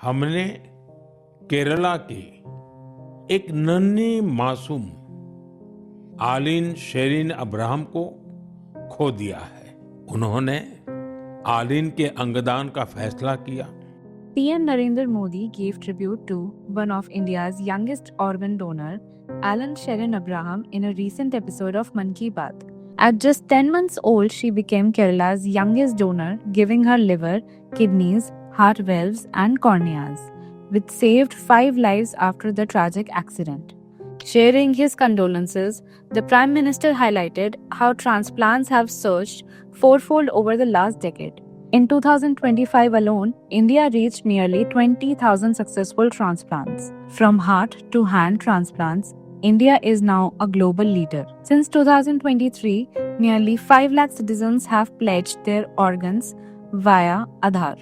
हमने केरला की एक नन्ही मासूम आलिन शेरिन अब्राहम को खो दिया है। उन्होंने आलिन के अंगदान का फैसला किया। PM Narendra Modi gave tribute to one of India's youngest organ donor, Alan Sharon Abraham, in a recent episode of Mann Ki Baat. At just 10 months old, she became Kerala's youngest donor, giving her liver, kidneys, heart valves, and corneas, which saved 5 lives after the tragic accident. Sharing his condolences, the Prime Minister highlighted how transplants have surged fourfold over the last decade. In 2025 alone, India reached nearly 20,000 successful transplants. From heart to hand transplants, India is now a global leader. Since 2023, nearly 5 lakh citizens have pledged their organs via Aadhaar.